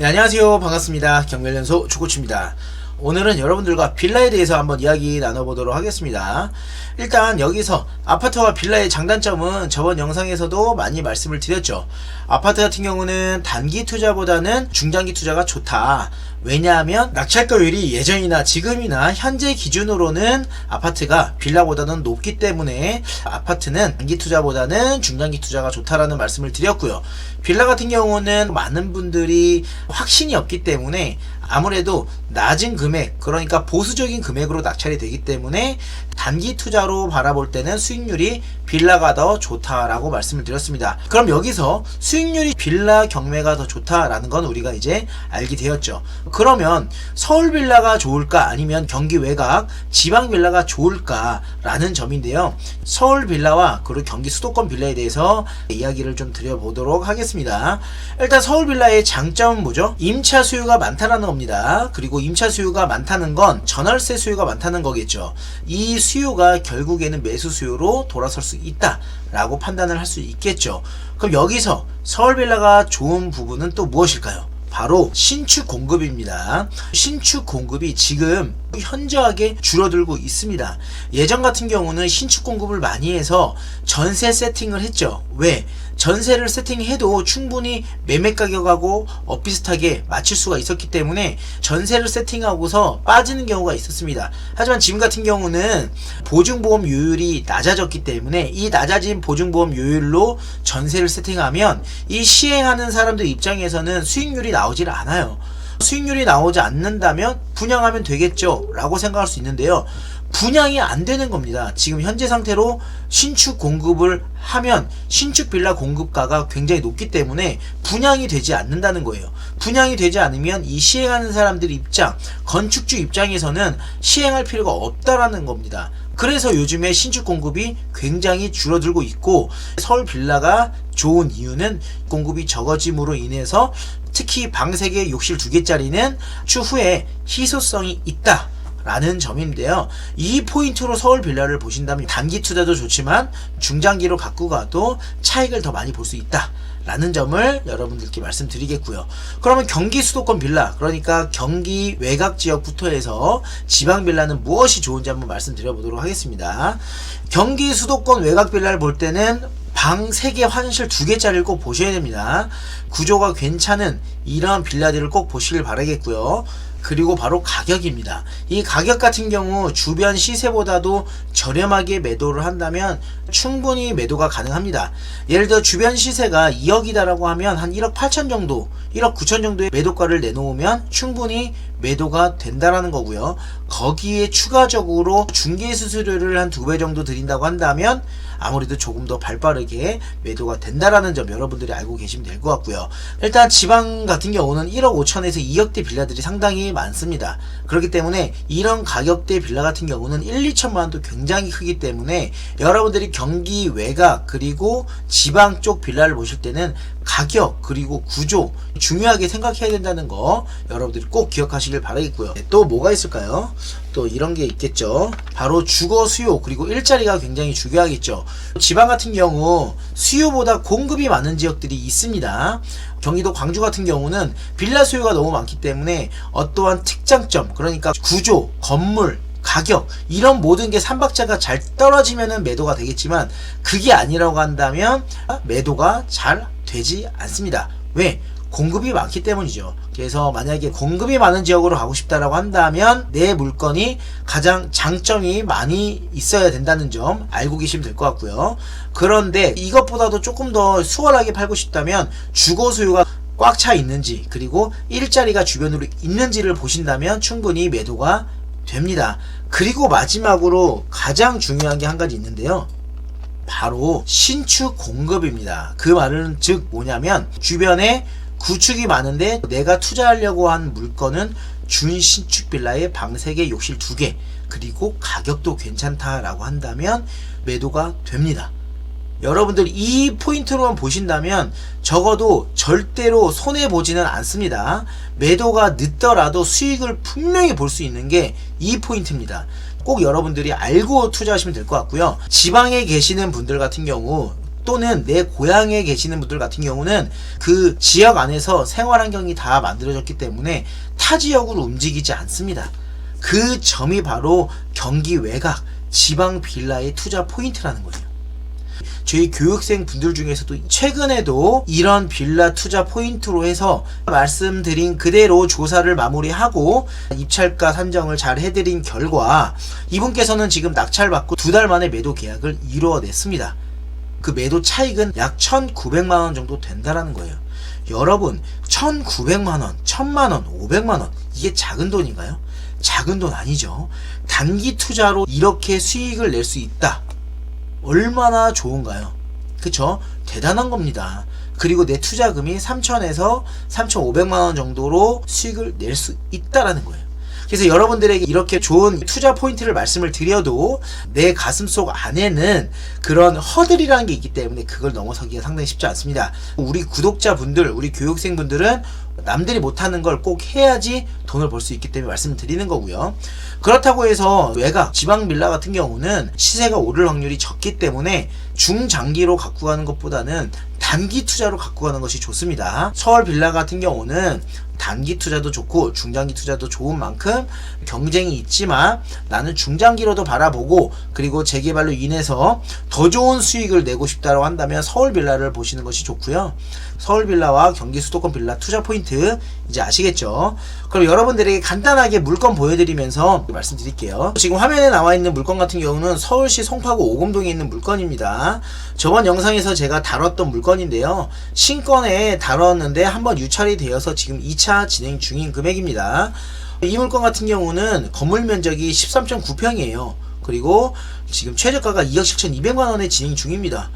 네, 안녕하세요. 반갑습니다. 경멸연소 주코치입니다. 오늘은 여러분들과 빌라에 대해서 한번 이야기 나눠보도록 하겠습니다. 일단 여기서 아파트와 빌라의 장단점은 저번 영상에서도 많이 말씀을 드렸죠. 아파트 같은 경우는 단기 투자보다는 중장기 투자가 좋다. 왜냐하면 낙찰가율이 예전이나 지금이나 현재 기준으로는 아파트가 빌라보다는 높기 때문에 아파트는 단기 투자보다는 중장기 투자가 좋다라는 말씀을 드렸고요. 빌라 같은 경우는 많은 분들이 확신이 없기 때문에 아무래도 낮은 금액, 그러니까 보수적인 금액으로 낙찰이 되기 때문에 단기 투자로 바라볼 때는 수익률이 빌라가 더 좋다라고 말씀을 드렸습니다. 그럼 여기서 수익률이 빌라 경매가 더 좋다라는 건 우리가 이제 알게 되었죠. 그러면 서울 빌라가 좋을까 아니면 경기 외곽 지방 빌라가 좋을까라는 점인데요. 서울 빌라와 그리고 경기 수도권 빌라에 대해서 이야기를 좀 드려보도록 하겠습니다. 일단 서울 빌라의 장점은 뭐죠? 임차 수요가 많다라는 겁니다. 그리고 임차 수요가 많다는 건 전월세 수요가 많다는 거겠죠. 이 수요가 결국에는 매수 수요로 돌아설 수 있다라고 판단을 할 수 있겠죠. 그럼 여기서 서울 빌라가 좋은 부분은 또 무엇일까요? 바로 신축 공급입니다. 신축 공급이 지금 현저하게 줄어들고 있습니다. 예전 같은 경우는 신축 공급을 많이 해서 전세 세팅을 했죠. 왜? 전세를 세팅해도 충분히 매매 가격하고 비슷하게 맞출 수가 있었기 때문에 전세를 세팅하고서 빠지는 경우가 있었습니다. 하지만 지금 같은 경우는 보증보험료율이 낮아졌기 때문에 이 낮아진 보증보험료율로 전세를 세팅하면 이 시행하는 사람들 입장에서는 수익률이 나오질 않아요. 수익률이 나오지 않는다면 분양하면 되겠죠 라고 생각할 수 있는데요. 분양이 안 되는 겁니다. 지금 현재 상태로 신축 공급을 하면 신축 빌라 공급가가 굉장히 높기 때문에 분양이 되지 않는다는 거예요. 분양이 되지 않으면 이 시행하는 사람들 입장, 건축주 입장에서는 시행할 필요가 없다라는 겁니다. 그래서 요즘에 신축 공급이 굉장히 줄어들고 있고 서울 빌라가 좋은 이유는 공급이 적어짐으로 인해서 특히 방 3개, 욕실 2개짜리는 추후에 희소성이 있다 라는 점인데요. 이 포인트로 서울 빌라를 보신다면 단기 투자도 좋지만 중장기로 갖고 가도 차익을 더 많이 볼 수 있다 라는 점을 여러분들께 말씀드리겠고요. 그러면 경기 수도권 빌라, 그러니까 경기 외곽 지역부터 해서 지방 빌라는 무엇이 좋은지 한번 말씀드려보도록 하겠습니다. 경기 수도권 외곽 빌라를 볼 때는 방 3개, 화장실 2개짜리를 꼭 보셔야 됩니다. 구조가 괜찮은 이러한 빌라들을 꼭 보시길 바라겠고요. 그리고 바로 가격입니다. 이 가격 같은 경우 주변 시세보다도 저렴하게 매도를 한다면 충분히 매도가 가능합니다. 예를 들어 주변 시세가 2억이다라고 하면 한 1억 8천 정도, 1억 9천 정도의 매도가를 내놓으면 충분히 매도가 된다라는 거고요. 거기에 추가적으로 중개수수료를 한 2배 정도 드린다고 한다면 아무래도 조금 더 발빠르게 매도가 된다라는 점 여러분들이 알고 계시면 될 것 같고요. 일단 지방 같은 경우는 1억 5천에서 2억대 빌라들이 상당히 많습니다. 그렇기 때문에 이런 가격대 빌라 같은 경우는 1, 2천만 원도 굉장히 크기 때문에 여러분들이 경기 외곽 그리고 지방 쪽 빌라를 보실 때는 가격 그리고 구조 중요하게 생각해야 된다는 거 여러분들이 꼭 기억하시길 바라겠고요. 또 뭐가 있을까요? 또 이런 게 있겠죠. 바로 주거 수요 그리고 일자리가 굉장히 중요하겠죠. 지방 같은 경우 수요보다 공급이 많은 지역들이 있습니다. 경기도 광주 같은 경우는 빌라 수요가 너무 많기 때문에 어떠한 특장점, 그러니까 구조, 건물, 가격 이런 모든 게 삼박자가 잘 떨어지면은 매도가 되겠지만 그게 아니라고 한다면 매도가 잘 되지 않습니다. 왜? 공급이 많기 때문이죠. 그래서 만약에 공급이 많은 지역으로 가고 싶다라고 한다면 내 물건이 가장 장점이 많이 있어야 된다는 점 알고 계시면 될 것 같고요. 그런데 이것보다도 조금 더 수월하게 팔고 싶다면 주거 수요가 꽉 차 있는지 그리고 일자리가 주변으로 있는지를 보신다면 충분히 매도가 됩니다. 그리고 마지막으로 가장 중요한 게 한 가지 있는데요. 바로 신축 공급입니다. 그 말은 즉 뭐냐면 주변에 구축이 많은데 내가 투자하려고 한 물건은 준신축 빌라에 방 3개, 욕실 2개 그리고 가격도 괜찮다라고 한다면 매도가 됩니다. 여러분들 이 포인트로만 보신다면 적어도 절대로 손해보지는 않습니다. 매도가 늦더라도 수익을 분명히 볼 수 있는 게 이 포인트입니다. 꼭 여러분들이 알고 투자하시면 될 것 같고요. 지방에 계시는 분들 같은 경우 또는 내 고향에 계시는 분들 같은 경우는 그 지역 안에서 생활 환경이 다 만들어졌기 때문에 타 지역으로 움직이지 않습니다. 그 점이 바로 경기 외곽 지방 빌라의 투자 포인트라는 거예요. 저희 교육생 분들 중에서도 최근에도 이런 빌라 투자 포인트로 해서 말씀드린 그대로 조사를 마무리하고 입찰가 산정을 잘 해드린 결과 이분께서는 지금 낙찰받고 2달 만에 매도 계약을 이루어냈습니다. 그 매도 차익은 약 1,900만원 정도 된다라는 거예요. 여러분 1,900만원, 1,000만원, 500만원 이게 작은 돈인가요? 작은 돈 아니죠. 단기 투자로 이렇게 수익을 낼 수 있다. 얼마나 좋은가요? 그쵸? 대단한 겁니다. 그리고 내 투자금이 3,000에서 3,500만원 정도로 수익을 낼 수 있다라는 거예요. 그래서 여러분들에게 이렇게 좋은 투자 포인트를 말씀을 드려도 내 가슴속 안에는 그런 허들이라는 게 있기 때문에 그걸 넘어서기가 상당히 쉽지 않습니다. 우리 구독자분들, 우리 교육생분들은 남들이 못하는 걸 꼭 해야지 돈을 벌 수 있기 때문에 말씀을 드리는 거고요. 그렇다고 해서 외곽, 지방 빌라 같은 경우는 시세가 오를 확률이 적기 때문에 중장기로 갖고 가는 것보다는 단기 투자로 갖고 가는 것이 좋습니다. 서울 빌라 같은 경우는 단기 투자도 좋고 중장기 투자도 좋은 만큼 경쟁이 있지만 나는 중장기로도 바라보고 그리고 재개발로 인해서 더 좋은 수익을 내고 싶다고 한다면 서울 빌라를 보시는 것이 좋고요. 서울 빌라와 경기 수도권 빌라 투자 포인트 이제 아시겠죠? 그럼 여러분들에게 간단하게 물건 보여드리면서 말씀드릴게요. 지금 화면에 나와 있는 물건 같은 경우는 서울시 송파구 오금동에 있는 물건입니다. 저번 영상에서 제가 다뤘던 물건인데요. 신건에 다뤘는데 한번 유찰이 되어서 지금 2차 진행 중인 금액입니다. 이 물건 같은 경우는 건물 면적이 13.9평이에요. 그리고 지금 최저가가 2억 7,200만원에 진행 중입니다.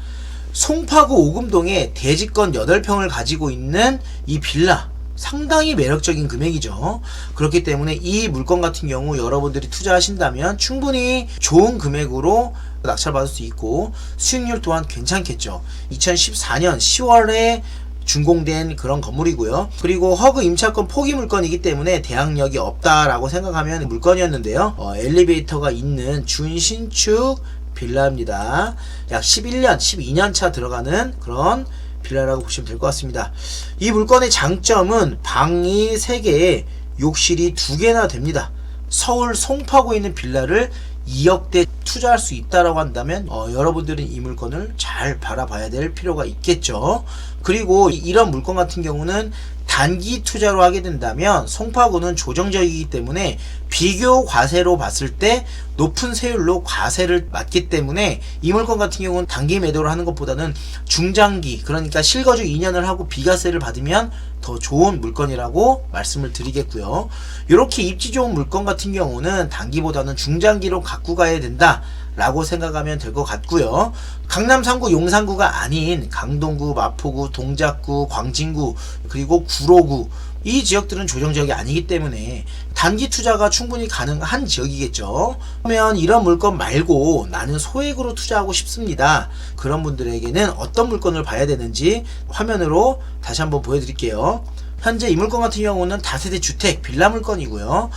송파구 오금동에 대지권 8평을 가지고 있는 이 빌라 상당히 매력적인 금액이죠. 그렇기 때문에 이 물건 같은 경우 여러분들이 투자하신다면 충분히 좋은 금액으로 낙찰받을 수 있고 수익률 또한 괜찮겠죠. 2014년 10월에 준공된 그런 건물이고요. 그리고 허그 임차권 포기 물건이기 때문에 대항력이 없다라고 생각하면 물건이었는데요. 엘리베이터가 있는 준신축 빌라입니다. 약 11년, 12년 차 들어가는 그런 빌라라고 보시면 될 것 같습니다. 이 물건의 장점은 방이 3개에 욕실이 2개나 됩니다. 서울 송파구에 있는 빌라를 2억대 투자할 수 있다라고 한다면 여러분들은 이 물건을 잘 바라봐야 될 필요가 있겠죠. 그리고 이런 물건 같은 경우는 단기 투자로 하게 된다면 송파구는 조정적이기 때문에 비교 과세로 봤을 때 높은 세율로 과세를 맞기 때문에 이 물건 같은 경우는 단기 매도를 하는 것보다는 중장기, 그러니까 실거주 2년을 하고 비과세를 받으면 더 좋은 물건이라고 말씀을 드리겠고요. 이렇게 입지 좋은 물건 같은 경우는 단기보다는 중장기로 갖고 가야 된다 라고 생각하면 될 것 같고요. 강남 3구, 용산구가 아닌 강동구, 마포구, 동작구, 광진구, 그리고 구로구 이 지역들은 조정지역이 아니기 때문에 단기 투자가 충분히 가능한 지역이겠죠. 그러면 이런 물건 말고 나는 소액으로 투자하고 싶습니다. 그런 분들에게는 어떤 물건을 봐야 되는지 화면으로 다시 한번 보여드릴게요. 현재 이 물건 같은 경우는 다세대 주택 빌라 물건이고요.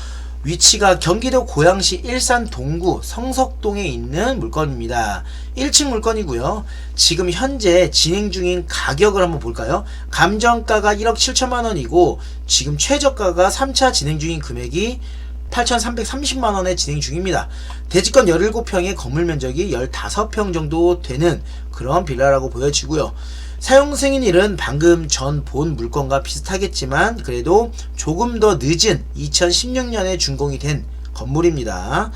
위치가 경기도 고양시 일산 동구 성석동에 있는 물건입니다. 1층 물건이고요. 지금 현재 진행 중인 가격을 한번 볼까요? 감정가가 1억 7천만원이고 지금 최저가가 3차 진행 중인 금액이 8,330만원에 진행 중입니다. 대지권 17평에 건물 면적이 15평 정도 되는 그런 빌라라고 보여지고요. 사용 승인일은 방금 전 본 물건과 비슷하겠지만 그래도 조금 더 늦은 2016년에 준공이 된 건물입니다.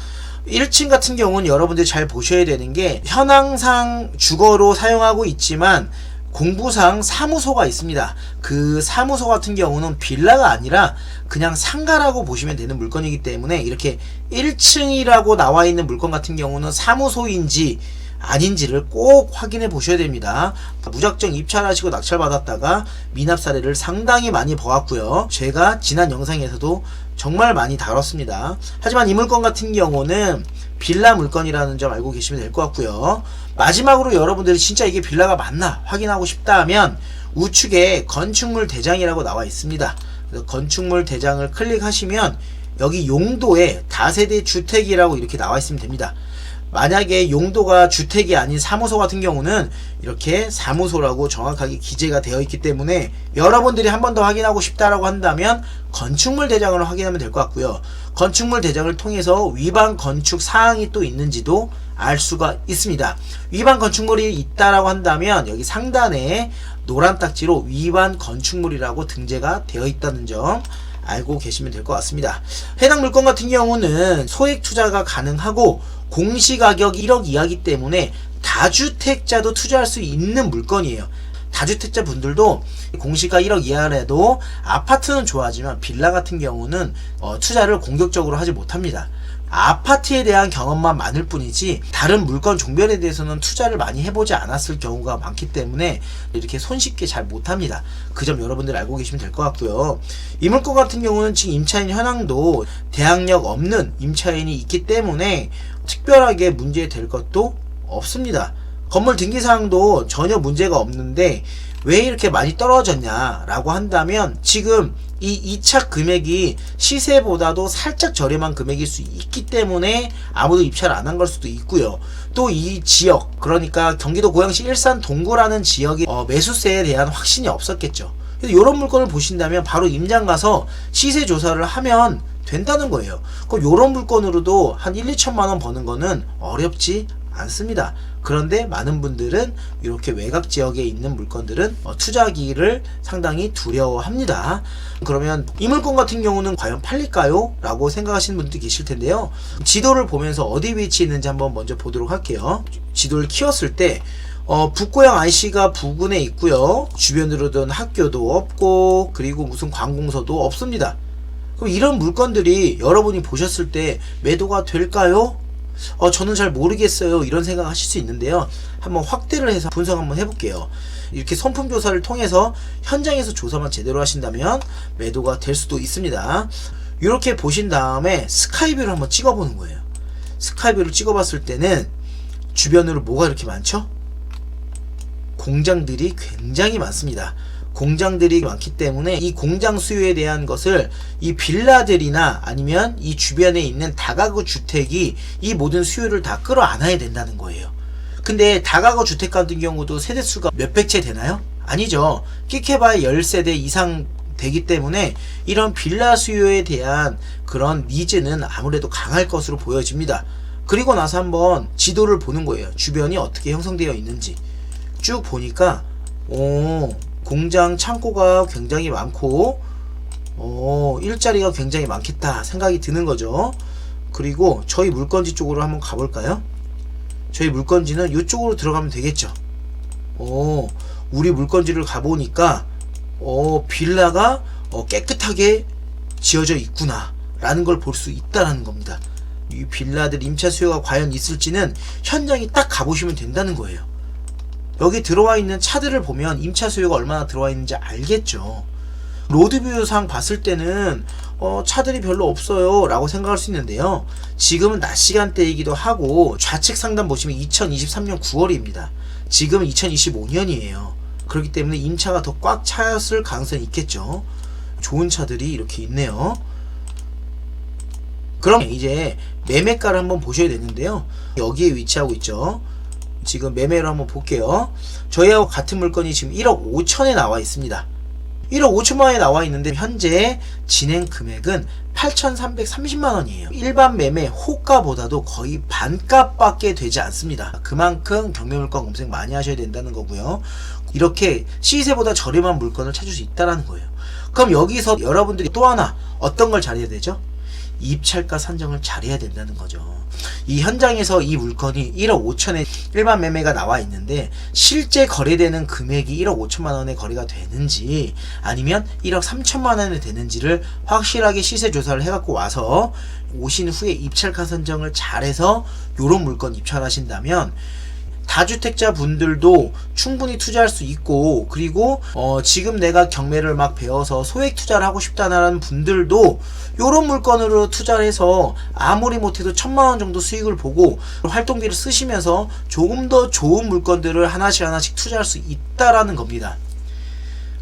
1층 같은 경우는 여러분들이 잘 보셔야 되는 게 현황상 주거로 사용하고 있지만 공부상 사무소가 있습니다. 그 사무소 같은 경우는 빌라가 아니라 그냥 상가라고 보시면 되는 물건이기 때문에 이렇게 1층이라고 나와 있는 물건 같은 경우는 사무소인지 아닌지를 꼭 확인해 보셔야 됩니다. 무작정 입찰하시고 낙찰받았다가 미납 사례를 상당히 많이 보았고요. 제가 지난 영상에서도 정말 많이 다뤘습니다. 하지만 이 물건 같은 경우는 빌라 물건이라는 점 알고 계시면 될 것 같고요. 마지막으로 여러분들이 진짜 이게 빌라가 맞나 확인하고 싶다면 우측에 건축물 대장이라고 나와 있습니다. 그래서 건축물 대장을 클릭하시면 여기 용도에 다세대 주택이라고 이렇게 나와 있으면 됩니다. 만약에 용도가 주택이 아닌 사무소 같은 경우는 이렇게 사무소라고 정확하게 기재가 되어 있기 때문에 여러분들이 한 번 더 확인하고 싶다라고 한다면 건축물 대장을 확인하면 될 것 같고요. 건축물 대장을 통해서 위반 건축 사항이 또 있는지도 알 수가 있습니다. 위반 건축물이 있다라고 한다면 여기 상단에 노란 딱지로 위반 건축물이라고 등재가 되어 있다는 점 알고 계시면 될 것 같습니다. 해당 물건 같은 경우는 소액 투자가 가능하고 공시가격 1억 이하기 때문에 다주택자도 투자할 수 있는 물건이에요. 다주택자 분들도 공시가 1억 이하라도 아파트는 좋아하지만 빌라 같은 경우는 투자를 공격적으로 하지 못합니다. 아파트에 대한 경험만 많을 뿐이지 다른 물건 종별에 대해서는 투자를 많이 해보지 않았을 경우가 많기 때문에 이렇게 손쉽게 잘 못합니다. 그 점 여러분들 알고 계시면 될 것 같고요. 이 물건 같은 경우는 지금 임차인 현황도 대항력 없는 임차인이 있기 때문에 특별하게 문제될 것도 없습니다. 건물 등기사항도 전혀 문제가 없는데 왜 이렇게 많이 떨어졌냐 라고 한다면 지금 이 이착 금액이 시세보다도 살짝 저렴한 금액일 수 있기 때문에 아무도 입찰을 안 한 걸 수도 있고요. 또 이 지역, 그러니까 경기도 고양시 일산 동구라는 지역이 매수세에 대한 확신이 없었겠죠. 그래서 이런 물건을 보신다면 바로 임장 가서 시세 조사를 하면 된다는 거예요. 그럼 이런 물건으로도 한 1, 2천만 원 버는 거는 어렵지 않습니다. 그런데 많은 분들은 이렇게 외곽 지역에 있는 물건들은 투자하기를 상당히 두려워합니다. 그러면 이 물건 같은 경우는 과연 팔릴까요? 라고 생각하시는 분들도 계실 텐데요. 지도를 보면서 어디 위치에 있는지 한번 먼저 보도록 할게요. 지도를 키웠을 때 북고양 IC가 부근에 있고요. 주변으로는 학교도 없고 그리고 무슨 관공서도 없습니다. 그럼 이런 물건들이 여러분이 보셨을 때 매도가 될까요? 저는 잘 모르겠어요. 이런 생각 하실 수 있는데요. 한번 확대를 해서 분석 한번 해볼게요. 이렇게 손품 조사를 통해서 현장에서 조사만 제대로 하신다면 매도가 될 수도 있습니다. 이렇게 보신 다음에 스카이뷰를 한번 찍어보는 거예요. 스카이뷰를 찍어봤을 때는 주변으로 뭐가 이렇게 많죠? 공장들이 굉장히 많습니다. 공장들이 많기 때문에 이 공장 수요에 대한 것을 이 빌라들이나 아니면 이 주변에 있는 다가구 주택이 이 모든 수요를 다 끌어안아야 된다는 거예요. 근데 다가구 주택 같은 경우도 세대수가 몇백 채 되나요? 아니죠. 끼케봐야 10세대 이상 되기 때문에 이런 빌라 수요에 대한 그런 니즈는 아무래도 강할 것으로 보여집니다. 그리고 나서 한번 지도를 보는 거예요. 주변이 어떻게 형성되어 있는지 쭉 보니까 공장 창고가 굉장히 많고 일자리가 굉장히 많겠다 생각이 드는 거죠. 그리고 저희 물건지 쪽으로 한번 가볼까요? 저희 물건지는 이쪽으로 들어가면 되겠죠. 우리 물건지를 가보니까 빌라가 깨끗하게 지어져 있구나 라는 걸 볼 수 있다라는 겁니다. 이 빌라들 임차 수요가 과연 있을지는 현장에 딱 가보시면 된다는 거예요. 여기 들어와 있는 차들을 보면 임차 수요가 얼마나 들어와 있는지 알겠죠. 로드뷰상 봤을 때는 차들이 별로 없어요 라고 생각할 수 있는데요. 지금은 낮 시간대이기도 하고 좌측 상단 보시면 2023년 9월입니다. 지금은 2025년이에요. 그렇기 때문에 임차가 더 꽉 차였을 가능성이 있겠죠. 좋은 차들이 이렇게 있네요. 그럼 이제 매매가를 한번 보셔야 되는데요. 여기에 위치하고 있죠. 지금 매매를 한번 볼게요. 저희하고 같은 물건이 지금 1억 5천에 나와 있습니다. 1억 5천만원에 나와 있는데 현재 진행 금액은 8,330만원이에요. 일반 매매 호가보다도 거의 반값밖에 되지 않습니다. 그만큼 경매물건 검색 많이 하셔야 된다는 거고요. 이렇게 시세보다 저렴한 물건을 찾을 수 있다는 거예요. 그럼 여기서 여러분들이 또 하나 어떤 걸 잘해야 되죠? 입찰가 산정을 잘해야 된다는 거죠. 이 현장에서 이 물건이 1억 5천에 일반 매매가 나와 있는데 실제 거래되는 금액이 1억 5천만 원에 거래가 되는지 아니면 1억 3천만 원에 되는지를 확실하게 시세 조사를 해갖고 와서 오신 후에 입찰가 선정을 잘해서 요런 물건 입찰하신다면 다주택자 분들도 충분히 투자할 수 있고, 그리고 지금 내가 경매를 막 배워서 소액 투자를 하고 싶다는 분들도 요런 물건으로 투자를 해서 아무리 못해도 1,000만원 정도 수익을 보고 활동비를 쓰시면서 조금 더 좋은 물건들을 하나씩 투자할 수 있다라는 겁니다.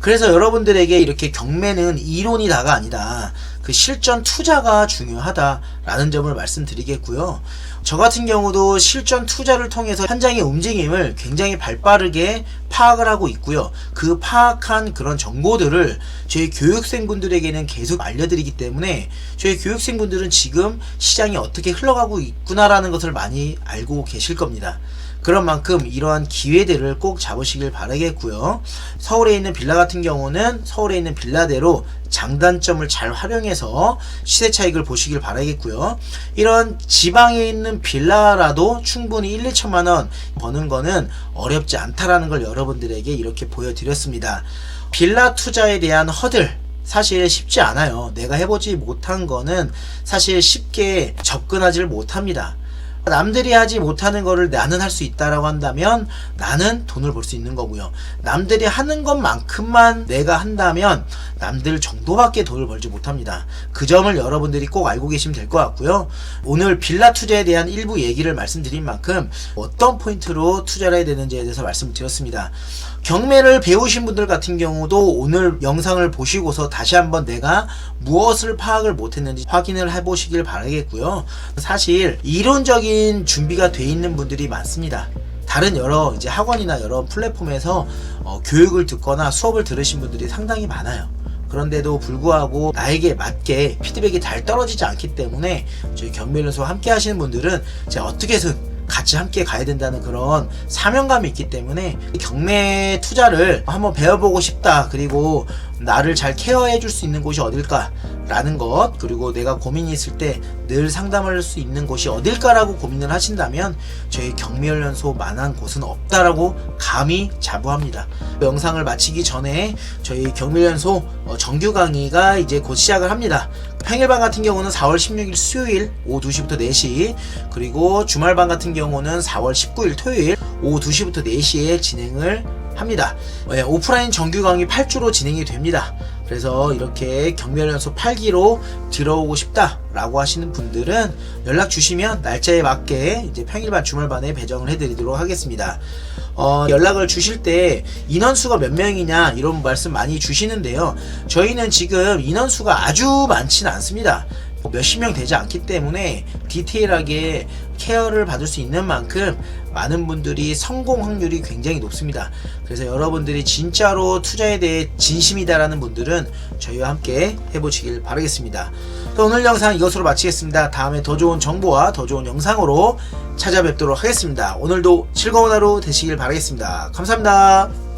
그래서 여러분들에게 이렇게 경매는 이론이 다가 아니다. 그 실전 투자가 중요하다라는 점을 말씀드리겠고요. 저 같은 경우도 실전 투자를 통해서 현장의 움직임을 굉장히 발빠르게 파악을 하고 있고요. 그 파악한 그런 정보들을 저희 교육생분들에게는 계속 알려드리기 때문에 저희 교육생분들은 지금 시장이 어떻게 흘러가고 있구나라는 것을 많이 알고 계실 겁니다. 그런 만큼 이러한 기회들을 꼭 잡으시길 바라겠고요. 서울에 있는 빌라 같은 경우는 서울에 있는 빌라대로 장단점을 잘 활용해서 시세 차익을 보시길 바라겠고요. 이런 지방에 있는 빌라라도 충분히 1, 2천만원 버는 거는 어렵지 않다라는 걸 여러분들에게 이렇게 보여드렸습니다. 빌라 투자에 대한 허들 사실 쉽지 않아요. 내가 해보지 못한 거는 사실 쉽게 접근하지를 못합니다. 남들이 하지 못하는 거를 나는 할 수 있다라고 한다면 나는 돈을 벌 수 있는 거고요. 남들이 하는 것만큼만 내가 한다면 남들 정도밖에 돈을 벌지 못합니다. 그 점을 여러분들이 꼭 알고 계시면 될 것 같고요. 오늘 빌라 투자에 대한 일부 얘기를 말씀드린 만큼 어떤 포인트로 투자를 해야 되는지에 대해서 말씀을 드렸습니다. 경매를 배우신 분들 같은 경우도 오늘 영상을 보시고서 다시 한번 내가 무엇을 파악을 못했는지 확인을 해보시길 바라겠고요. 사실 이론적인 준비가 돼 있는 분들이 많습니다. 다른 여러 이제 학원이나 여러 플랫폼에서 교육을 듣거나 수업을 들으신 분들이 상당히 많아요. 그런데도 불구하고 나에게 맞게 피드백이 잘 떨어지지 않기 때문에 저희 경매연수와 함께 하시는 분들은 제가 어떻게 해서 같이 함께 가야 된다는 그런 사명감이 있기 때문에 경매 투자를 한번 배워보고 싶다. 그리고 나를 잘 케어해 줄 수 있는 곳이 어딜까 라는 것, 그리고 내가 고민이 있을 때 늘 상담할 수 있는 곳이 어딜까라고 고민을 하신다면 저희 경매연수소 만한 곳은 없다라고 감히 자부합니다. 영상을 마치기 전에 저희 경매연수소 정규 강의가 이제 곧 시작을 합니다. 평일반 같은 경우는 4월 16일 수요일 오후 2시부터 4시, 그리고 주말반 같은 경우는 4월 19일 토요일 오후 2시부터 4시에 진행을 합니다. 오프라인 정규 강의 8주로 진행이 됩니다. 그래서 이렇게 경매연수소 8기로 들어오고 싶다라고 하시는 분들은 연락 주시면 날짜에 맞게 이제 평일반 주말반에 배정을 해드리도록 하겠습니다. 연락을 주실 때 인원수가 몇 명이냐 이런 말씀 많이 주시는데요. 저희는 지금 인원수가 아주 많지는 않습니다. 몇십 명 되지 않기 때문에 디테일하게 케어를 받을 수 있는 만큼 많은 분들이 성공 확률이 굉장히 높습니다. 그래서 여러분들이 진짜로 투자에 대해 진심이다라는 분들은 저희와 함께 해보시길 바라겠습니다. 오늘 영상 이것으로 마치겠습니다. 다음에 더 좋은 정보와 더 좋은 영상으로 찾아뵙도록 하겠습니다. 오늘도 즐거운 하루 되시길 바라겠습니다. 감사합니다.